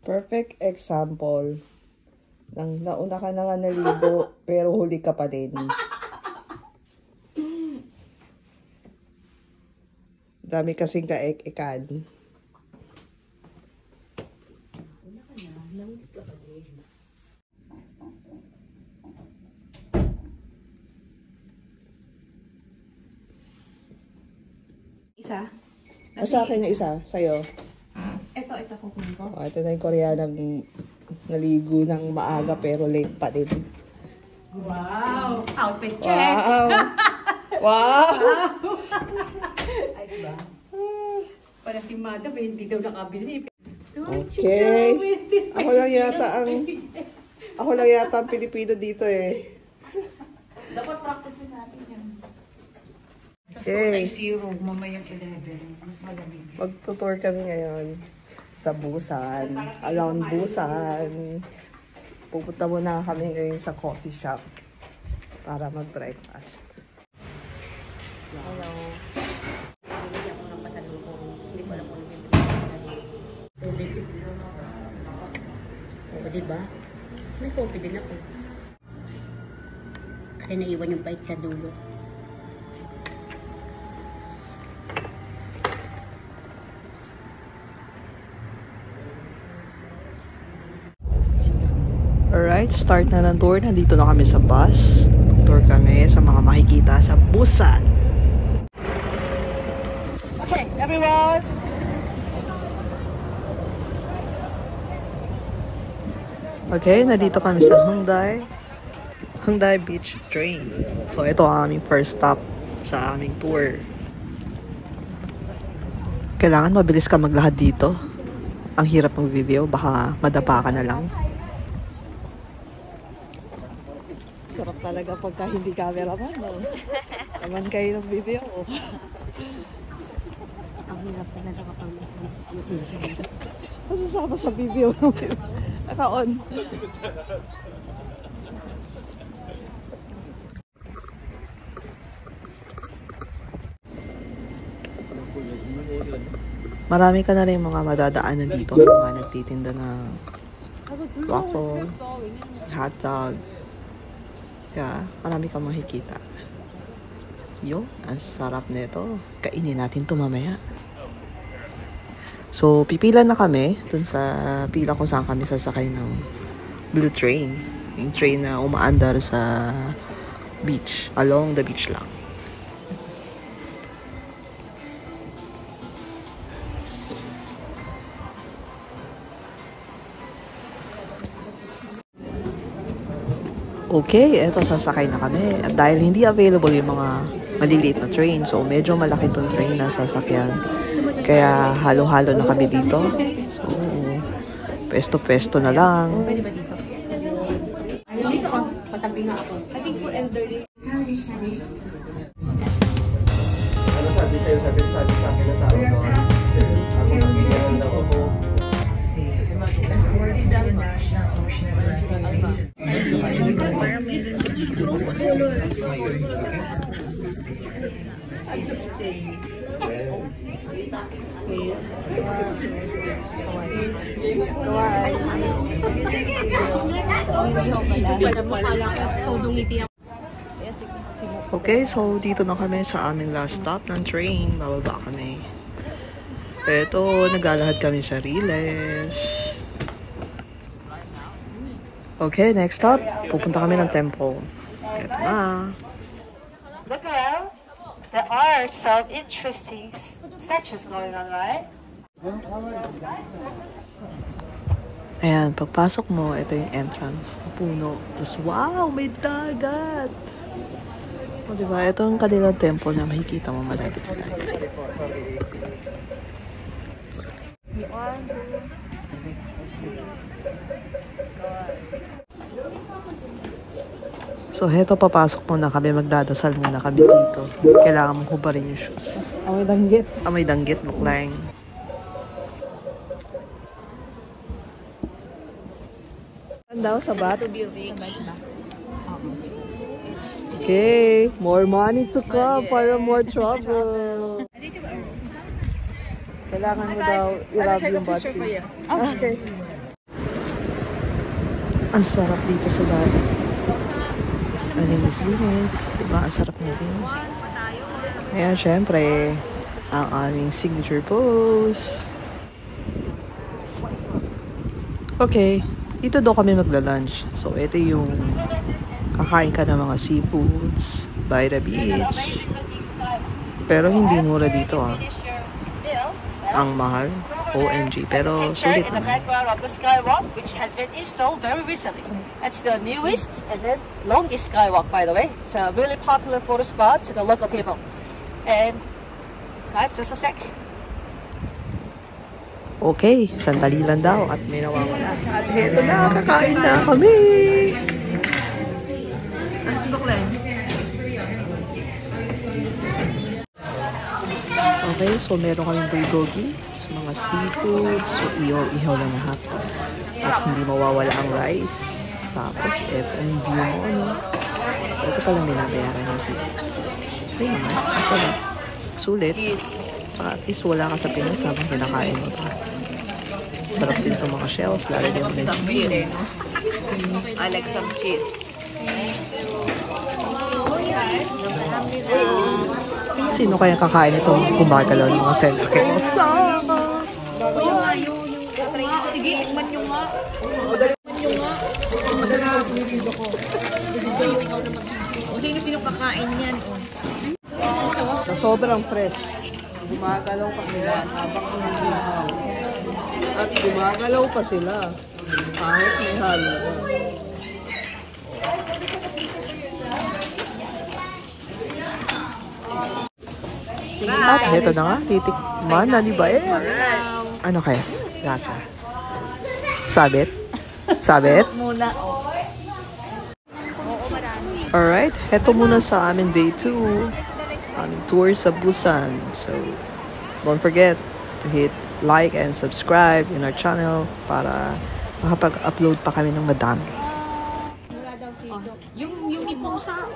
Perfect example. Nang nauna ka na nga naligo, pero huli ka pa din. Dami kasing kaek-ekan. Isa? Sa akin yung isa, sa'yo. Ito kukunin ko. Oh, ito na yung Koreanang naligo ng maaga pero late pa din. Wow! Outfit check! Wow! Wow! Ayos ba? Para si Madam, hindi daw nakabili. Okay. Ako lang yata ang Pilipino dito eh. Dapat practice natin yan. Okay. Sa 0, mamayang 11. Mas malamig. Magtutour kami ngayon sa Busan. Around Busan. Pupunta muna kami ngayon sa coffee shop para mag-breakfast. Hello. Hindi ako ng pasalubong. Hindi ko alam kung ano. Diba? May coffee din ako. Kasi naiwan yung bite sa dulo. Alright, start na ng tour. Nandito na kami sa bus. Tour kami sa mga makikita sa Busan. Okay, everyone! Okay, nandito kami sa Hongdae Beach Train. So, ito ang aming first stop sa aming tour. Kailangan mabilis ka maglakad dito. Ang hirap mag-video, baka madapa ka na lang. Sarap talaga pagka hindi cameraman, no? Naman kayo ng video. Ang hirap talaga kapag Masasama sa video. Naka-on. Marami ka na rin mga madadaanan dito. May mga nagtitinda ng waffle, hotdog. Kaya marami kang makikita. Yo, ang sarap nito. Kainin natin ito mamaya. So, pipila na kami dun sa pila kung saan kami sasakay ng Blue Train. Yung train na umaandar sa beach. Along the beach lang. Okay, eto sasakay na kami. At dahil hindi available yung mga maliliit na train, so medyo malaki tong train na sasakyan. Kaya halo-halo na kami dito. So, pesto-pesto na lang. Pwede ba dito? Dito ako. Patabi nga ako. I think for elderly. How is this? Ano sabi sa'yo? Sabi sa akin na tao doon. Ang nangyayari na ako. Okay, so dito na kami sa aming last stop ng train. Bababa kami. Eto, naglalahad kami sa Riles. Okay, next stop. Pupunta kami ng temple. Eto na. Look around. There are some interesting statues going on, right? Ayan, pagpasok mo, ito yung entrance. Puno. Tapos, wow, may dagat! O, diba? Ito ang kanilang temple na makikita mo malapit sa dagat. So, heto, papasok muna kami. Magdadasal muna kami dito. Kailangan mong hubarin yung shoes. Amoy danggit. Amoy danggit, muklang. Daw sa bat. Okay, more money to come para more trouble. kailangan mo daw i-rub yung butsi. Okay. Ang sarap dito sa dagat. Ang linis-linis. Diba? Ang sarap nilinis. Ayan, syempre, ang aming signature pose. Okay. Dito daw kami magla-lunch. So, ito yung kakain ka ng mga seafoods by the beach. Pero hindi mura dito ah. Ang mahal. OMG. Pero sulit In the naman. background of the skywalk, which has been installed very recently. It's the newest and then longest skywalk, by the way. It's a really popular photo spot to the local people. And guys, just a sec. Okay, sandali lang daw at may nawawala. At heto na, kakain na kami! Okay, so meron kaming bulgogi sa mga seafoods. So, ihaw lang lahat. At hindi mawawala ang rice. Tapos, eto yung view mo, ano? So, ito pala binabayaran yung fee. Okay naman, masarap. Sulit. Saka at least wala ka sa Pinas habang kinakain mo ito. Sarap din itong mga shells. Lalagyan mo ng cheese. I like some cheese. Sino kaya kakain itong gumagalaw ng mga tentacles? Sige, tikman nyo nga. Sino kakain yan? Sa sobrang fresh. Gumagalaw pa sila habang hinihaw. At gumagalaw pa sila kahit may halo. At heto na nga, titikman na ni Bae. Ano kaya? Lasa. Sabit? Sabit? Muna. Alright, heto muna sa amin day 2. Aming tour sa Busan. So, don't forget to hit like and subscribe in our channel para makapag-upload pa kami ng madami. Yung pusa,